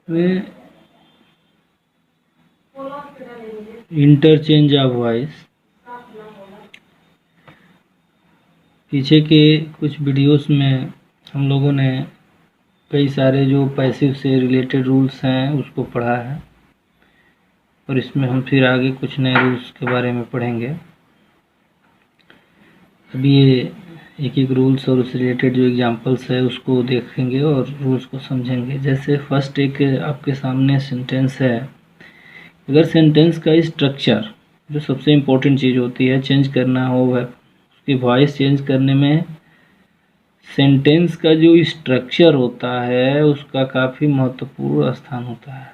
में interchange of voice, पीछे के कुछ वीडियोस में हम लोगों ने कई सारे जो पैसिव से रिलेटेड रूल्स हैं उसको पढ़ा है, और इसमें हम फिर आगे कुछ नए रूल्स के बारे में पढ़ेंगे। अभी ये एक एक रूल्स और उससे रिलेटेड जो एग्जांपल्स है उसको देखेंगे और रूल्स को समझेंगे। जैसे फर्स्ट एक आपके सामने सेंटेंस है। अगर सेंटेंस का स्ट्रक्चर, जो सबसे इम्पोर्टेंट चीज़ होती है, चेंज करना हो, उसकी वॉइस चेंज करने में सेंटेंस का जो स्ट्रक्चर होता है उसका काफ़ी महत्वपूर्ण स्थान होता है,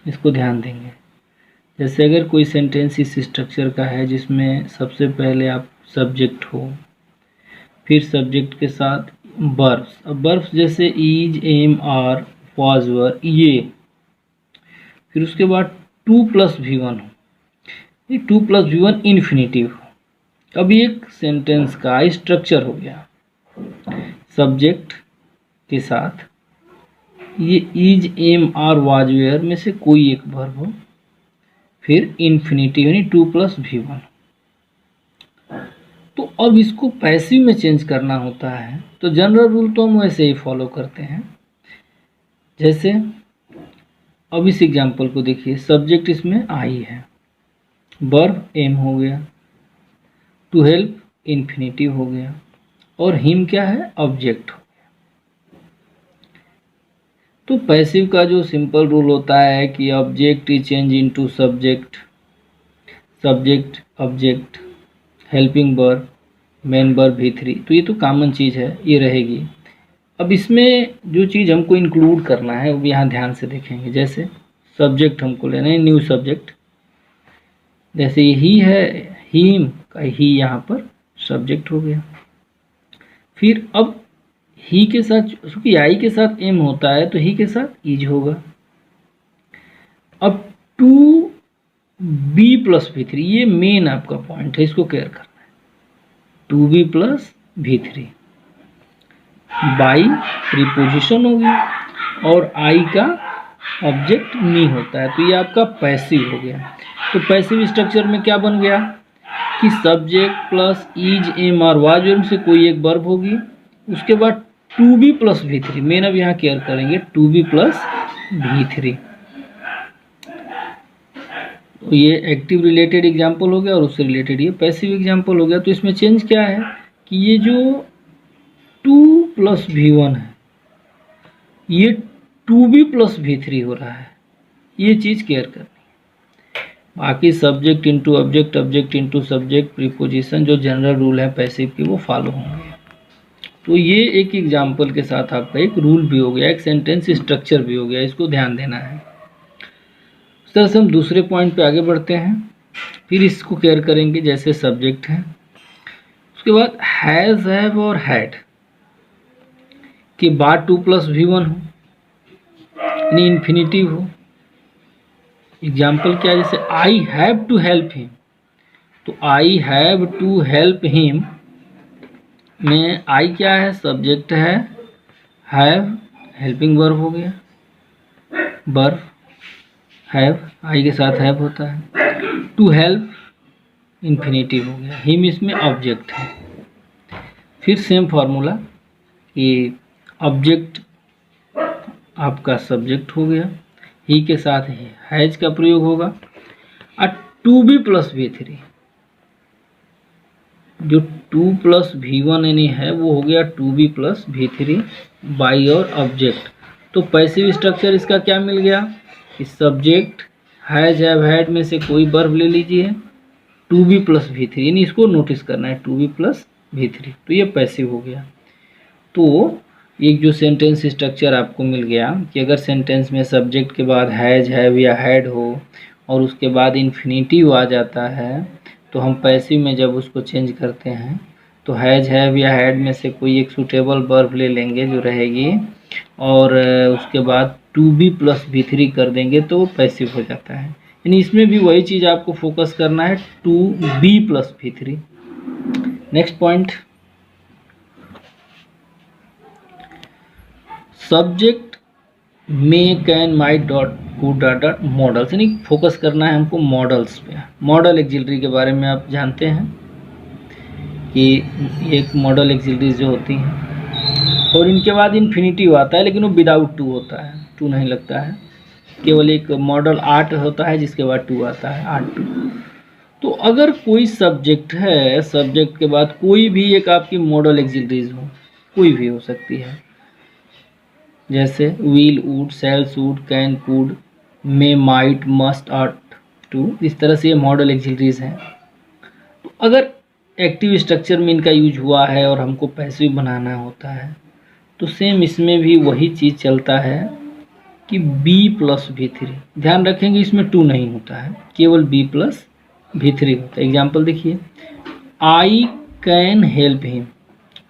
इसको ध्यान देंगे। जैसे अगर कोई सेंटेंस इस स्ट्रक्चर का है जिसमें सबसे पहले आप सब्जेक्ट हो, फिर सब्जेक्ट के साथ वर्ब्स, अब वर्ब्स जैसे इज, एम, आर, वाज, वर, ये, फिर उसके बाद 2+V1 हो, ये 2+V1 इन्फिनिटिव हो। अब एक सेंटेंस का स्ट्रक्चर हो गया, सब्जेक्ट के साथ ये is, am, are, was, were में से कोई एक वर्ब हो, फिर इन्फिनिटिव यानी 2+V1। तो अब इसको पैसिव में चेंज करना होता है, तो जनरल रूल तो हम वैसे ही फॉलो करते हैं। जैसे अब इस एग्जांपल को देखिए, सब्जेक्ट इसमें आई है, वर्ब एम हो गया, टू हेल्प इन्फिनिटिव हो गया, और हिम क्या है, ऑब्जेक्ट हो गया। तो पैसिव का जो सिंपल रूल होता है कि object is change into subject, subject object, helping verb, main verb V3, तो ये तो कॉमन चीज़ है, ये रहेगी। अब इसमें जो चीज़ हमको इंक्लूड करना है वो यहाँ ध्यान से देखेंगे। जैसे सब्जेक्ट हमको लेना है न्यू सब्जेक्ट, जैसे ही है, हिम का ही यहाँ पर सब्जेक्ट हो गया। फिर अब ही के साथ, क्योंकि आई के साथ एम होता है तो ही के साथ इज होगा। अब 2B+V3, ये मेन आपका पॉइंट है, इसको क्लियर करना है। 2B+V3 बाई प्रीपोजिशन हो गया, और आई का ऑब्जेक्ट मी होता है, तो ये आपका पैसिव हो गया। तो पैसिव स्ट्रक्चर में क्या बन गया कि सब्जेक्ट प्लस इज, एम, और वाज में से कोई एक वर्ब होगी, उसके बाद 2B+V3, मेन अब यहाँ केयर करेंगे 2B+V3। तो ये एक्टिव रिलेटेड एग्जाम्पल हो गया और उससे रिलेटेड ये पैसिव एग्जाम्पल हो गया। तो इसमें चेंज क्या है कि ये जो 2+V1 है ये 2B+V3 हो रहा है, ये चीज़ केयर करनी है। बाकी subject into object, object into subject, preposition, जो जनरल रूल है पैसिव के वो फॉलो होंगे। तो ये एक एग्जाम्पल के साथ आपका एक रूल भी हो गया, एक सेंटेंस स्ट्रक्चर भी हो गया, इसको ध्यान देना है। इस तरह से हम दूसरे पॉइंट पे आगे बढ़ते हैं, फिर इसको केयर करेंगे। जैसे सब्जेक्ट है, उसके बाद हैज़, हैव और हैड के बाद 2+V1 हो, यानी इन्फिनिटिव हो। एग्जाम्पल क्या है, जैसे I have to help him, तो I have to help him में आई क्या है, सब्जेक्ट है, हैव हेल्पिंग वर्ब हो गया, वर्ब हैव आई के साथ हैव होता है, टू हेल्प इन्फिनिटिव हो गया, हिम इसमें ऑब्जेक्ट है। फिर सेम फार्मूला कि ऑब्जेक्ट आपका सब्जेक्ट हो गया, ही के साथ ही हैज का प्रयोग होगा, और 2B+V3, जो 2+V1 यानी है वो हो गया 2B+V3 बाई और ऑब्जेक्ट। तो पैसिव स्ट्रक्चर इसका क्या मिल गया कि सब्जेक्ट हैज, हैव, हैड में से कोई वर्ब ले लीजिए, 2B+V3, यानी इसको नोटिस करना है 2B+V3, तो ये पैसिव हो गया। तो एक जो सेंटेंस स्ट्रक्चर आपको मिल गया कि अगर सेंटेंस में सब्जेक्ट के बाद हैज, हैव या हैड हो और उसके बाद इन्फिनिटिव आ जाता है, तो हम पैसिव में जब उसको चेंज करते हैं तो हैज, हैव या हैड में से कोई एक सूटेबल वर्ब ले लेंगे जो रहेगी, और उसके बाद 2B+V3 कर देंगे तो वो पैसिव हो जाता है। यानी इसमें भी वही चीज़ आपको फोकस करना है, 2B+V3। Next point, subject may can might dot could dot dot models, यानी फोकस करना है हमको मॉडल्स पे। मॉडल एक्सिलरी के बारे में आप जानते हैं कि एक मॉडल एक्सिलरीज जो होती हैं, और इनके बाद इन्फिनिटिव आता है, लेकिन वो विदाउट टू होता है, टू नहीं लगता है। केवल एक मॉडल आर्ट होता है जिसके बाद टू आता है, आर्ट टू। तो अगर कोई सब्जेक्ट है, सब्जेक्ट के बाद कोई भी एक आपकी मॉडल एक्सिलरीज हो, कोई भी हो सकती है, जैसे will, would, shall, should, can, could, may, might, must, ought to, इस तरह से ये मॉडल एक्सिलरीज हैं। तो अगर एक्टिव स्ट्रक्चर में इनका यूज हुआ है और हमको पैसिव बनाना होता है, तो सेम इसमें भी वही चीज़ चलता है कि B+V3। ध्यान रखेंगे इसमें टू नहीं होता है, केवल B+V3 होता है। एग्जाम्पल देखिए, आई कैन हेल्प हिम।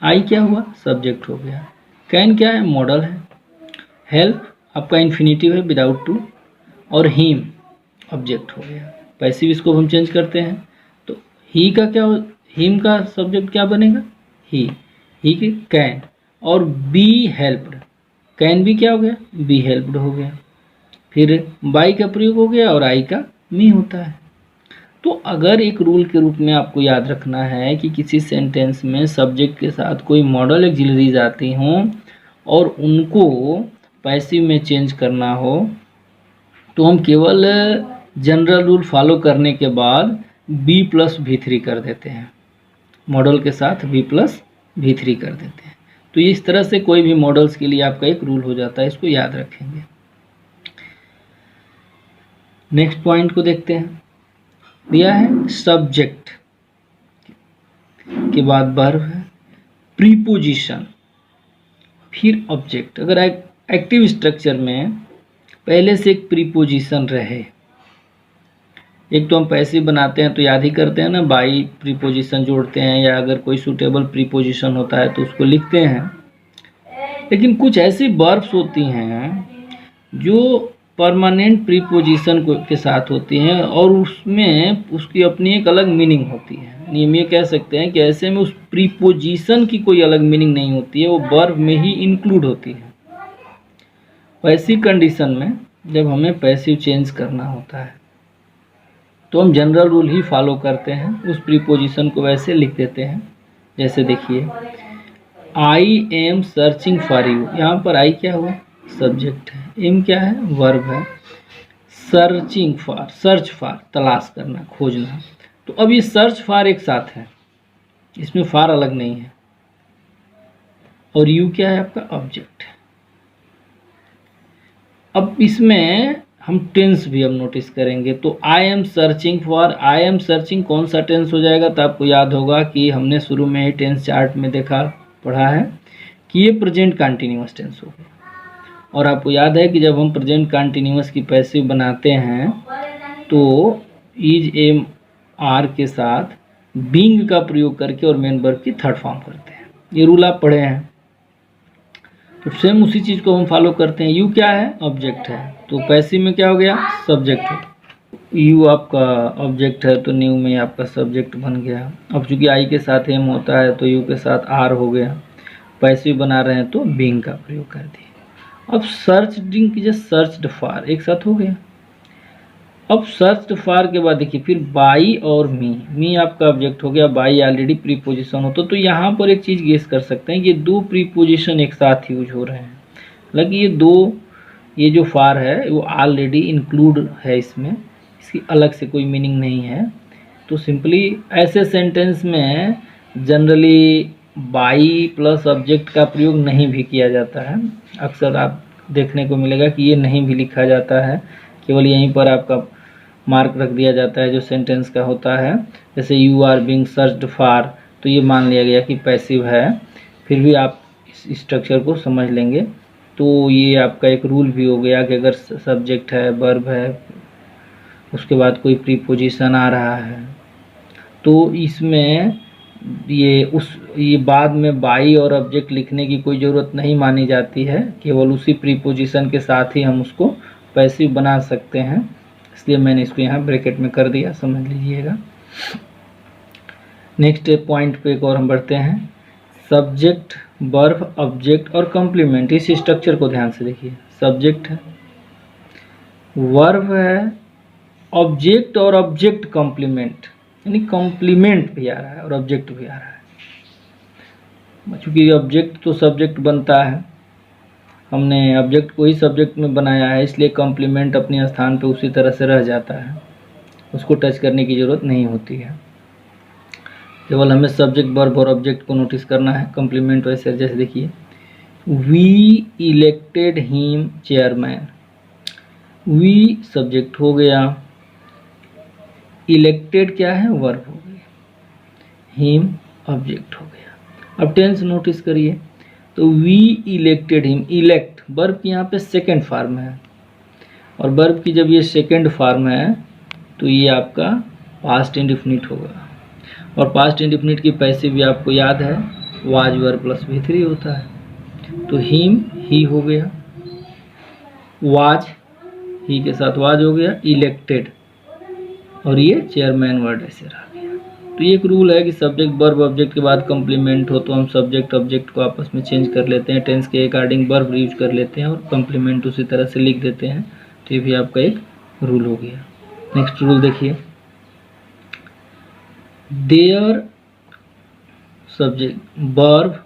आई क्या हुआ, सब्जेक्ट हो गया। कैन क्या है, मॉडल है। हेल्प आपका इन्फिनिटिव है विदाउट टू, और हिम ऑब्जेक्ट हो गया। पैसिव इसको हम चेंज करते हैं, तो ही का क्या, हिम का सब्जेक्ट क्या बनेगा, ही की कैन, और बी हेल्प्ड, कैन भी क्या हो गया, बी हेल्प्ड हो गया। फिर बाई का प्रयोग हो गया और आई का मी होता है। तो अगर एक रूल के रूप में आपको याद रखना है कि किसी सेंटेंस में सब्जेक्ट के साथ कोई मॉडल एक्सिलरीज आती हों और उनको पैसिव में चेंज करना हो, तो हम केवल जनरल रूल फॉलो करने के बाद B+V3 कर देते हैं, मॉडल के साथ B+V3 कर देते हैं। तो इस तरह से कोई भी मॉडल्स के लिए आपका एक रूल हो जाता है, इसको याद रखेंगे। नेक्स्ट पॉइंट को देखते हैं। दिया है सब्जेक्ट के बाद वर्ब है, प्रीपोजिशन, फिर ऑब्जेक्ट। अगर एक्टिव स्ट्रक्चर में पहले से एक प्रीपोजिशन रहे, एक तो हम पैसिव बनाते हैं तो याद ही करते हैं ना, बाई प्रीपोजिशन जोड़ते हैं, या अगर कोई सूटेबल प्रीपोजिशन होता है तो उसको लिखते हैं। लेकिन कुछ ऐसी वर्ब्स होती हैं जो परमानेंट प्रीपोजिशन के साथ होती हैं और उसमें उसकी अपनी एक अलग मीनिंग होती है। हम ये कह सकते हैं कि ऐसे में उस प्रीपोजिशन की कोई अलग मीनिंग नहीं होती है, वो वर्ब में ही इंक्लूड होती है। पैसिव कंडीशन में जब हमें पैसिव चेंज करना होता है तो हम जनरल रूल ही फॉलो करते हैं, उस प्रीपोजिशन को वैसे लिख देते हैं। जैसे देखिए, I am searching for you, यहाँ पर आई क्या हुआ, सब्जेक्ट है, एम क्या है, वर्ब है, सर्चिंग फॉर, सर्च फॉर, तलाश करना, खोजना। तो अब ये सर्च फॉर एक साथ है, इसमें फॉर अलग नहीं है, और यू क्या है, आपका ऑब्जेक्ट है। अब इसमें हम टेंस भी अब नोटिस करेंगे। तो I am searching for, I am searching कौन सा टेंस हो जाएगा, तो आपको याद होगा कि हमने शुरू में ही टेंस चार्ट में पढ़ा है कि ये प्रेजेंट कंटिन्यूअस टेंस हो गया। और आपको याद है कि जब हम प्रेजेंट कंटिन्यूअस की पैसिव बनाते हैं तो इज, एम, आर के साथ बीइंग का प्रयोग करके और मेन वर्ब की थर्ड फॉर्म करते हैं। ये रूल आप पढ़े हैं, तो सेम उसी चीज़ को हम फॉलो करते हैं। यू क्या है, ऑब्जेक्ट है, तो पैसिव में क्या हो गया, सब्जेक्ट हो। यू आपका ऑब्जेक्ट है तो न्यू में आपका सब्जेक्ट बन गया। अब चूंकि आई के साथ एम होता है तो यू के साथ आर हो गया। पैसिव बना रहे हैं तो बीइंग का प्रयोग कर दिए। अब सर्चिंग की जगह सर्च्ड फॉर एक साथ हो गया। अब सर्च्ड फॉर के बाद देखिए फिर बाई और मी आपका ऑब्जेक्ट हो गया, बाई ऑलरेडी प्रीपोजिशन होता, तो यहाँ पर एक चीज़ गेस कर सकते हैं कि ये दो प्रीपोजिशन एक साथ यूज हो रहे हैं। हालांकि ये जो फॉर है वो ऑलरेडी इंक्लूड है इसमें, इसकी अलग से कोई मीनिंग नहीं है। तो सिंपली ऐसे सेंटेंस में जनरली बाई प्लस ऑब्जेक्ट का प्रयोग नहीं भी किया जाता है। अक्सर आप देखने को मिलेगा कि ये नहीं भी लिखा जाता है, केवल यहीं पर आपका मार्क रख दिया जाता है जो सेंटेंस का होता है। जैसे you are being searched for, तो ये मान लिया गया कि पैसिव है, फिर भी आप इस स्ट्रक्चर को समझ लेंगे। तो ये आपका एक रूल भी हो गया कि अगर सब्जेक्ट है, वर्ब है, उसके बाद कोई प्रीपोजिशन आ रहा है तो इसमें ये बाद में बाई और ऑब्जेक्ट लिखने की कोई ज़रूरत नहीं मानी जाती है, केवल उसी प्रीपोजिशन के साथ ही हम उसको पैसिव बना सकते हैं। इसलिए मैंने इसको यहाँ ब्रैकेट में कर दिया, समझ लीजिएगा। नेक्स्ट पॉइंट पे एक और हम बढ़ते हैं, सब्जेक्ट, वर्ब, ऑब्जेक्ट और कॉम्प्लीमेंट। इस स्ट्रक्चर को ध्यान से देखिए। सब्जेक्ट है, वर्ब है, ऑब्जेक्ट और ऑब्जेक्ट कॉम्प्लीमेंट, यानी कॉम्प्लीमेंट भी आ रहा है और ऑब्जेक्ट भी आ रहा है। चूँकि ऑब्जेक्ट तो सब्जेक्ट बनता है, हमने ऑब्जेक्ट को ही सब्जेक्ट में बनाया है, इसलिए कॉम्प्लीमेंट अपने स्थान पे उसी तरह से रह जाता है, उसको टच करने की ज़रूरत नहीं होती है। केवल हमें सब्जेक्ट, वर्ब और ऑब्जेक्ट को नोटिस करना है। कॉम्प्लीमेंट वैसे जैसे देखिए, we elected him chairman, we subject हो गया, इलेक्टेड क्या है, वर्ब हो गया, हिम ऑब्जेक्ट हो गया। अब टेंस नोटिस करिए, तो we elected him, elect verb की यहाँ पे सेकेंड फॉर्म है, और वर्ब की जब ये सेकेंड फॉर्म है तो ये आपका पास्ट इंडेफिनिट होगा, और पास्ट इंडेफिनिट की पैसिव भी आपको याद है, वाज वर्ब प्लस V3 होता है। तो हिम ही हो गया, वाज ही के साथ वाज हो गया, इलेक्टेड, और ये चेयरमैन वर्ड ऐसे रह गया। तो ये एक रूल है कि सब्जेक्ट वर्ब ऑब्जेक्ट के बाद कॉम्प्लीमेंट हो तो हम सब्जेक्ट ऑब्जेक्ट को आपस में चेंज कर लेते हैं, टेंस के अकॉर्डिंग वर्ब यूज कर लेते हैं और कॉम्प्लीमेंट उसी तरह से लिख देते हैं। तो ये भी आपका एक रूल हो गया। नेक्स्ट रूल देखिए, देयर सब्जेक्ट वर्ब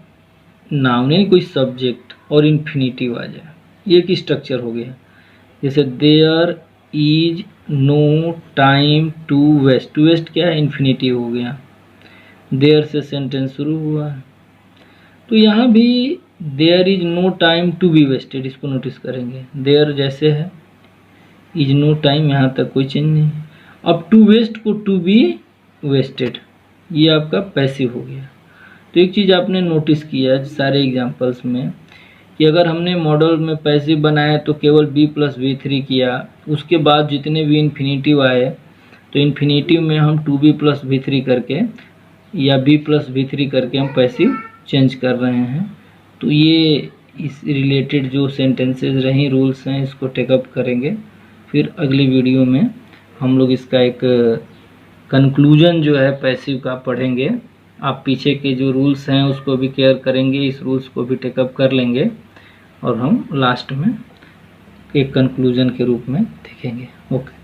नाउन, यानी कोई सब्जेक्ट और इन्फिनिटिव आ जाए, ये एक स्ट्रक्चर हो गया। जैसे there is no time to waste, to waste क्या है, इन्फिनिटिव हो गया, देयर से सेंटेंस शुरू हुआ है। तो यहाँ भी there is no time to be wasted, इसको नोटिस करेंगे, देयर जैसे है, इज नो टाइम, यहाँ तक कोई चेंज नहीं। अब टू वेस्ट को टू बी वेस्टेड, ये आपका पैसिव हो गया। तो एक चीज़ आपने नोटिस किया है सारे एग्जाम्पल्स में कि अगर हमने मॉडल में पैसिव बनाया तो केवल बी प्लस V3 किया, उसके बाद जितने भी इन्फिनिटिव आए तो इन्फिनिटिव में हम 2B प्लस V3 करके या B प्लस V3 करके हम पैसिव चेंज कर रहे हैं। तो ये इस रिलेटेड जो सेंटेंसेस रही, रूल्स हैं, इसको टेकअप करेंगे। फिर अगली वीडियो में हम लोग इसका एक कंक्लूजन जो है पैसिव का पढ़ेंगे। आप पीछे के जो रूल्स हैं उसको भी केयर करेंगे, इस रूल्स को भी टेकअप कर लेंगे, और हम लास्ट में एक कंक्लूजन के रूप में देखेंगे। ओके।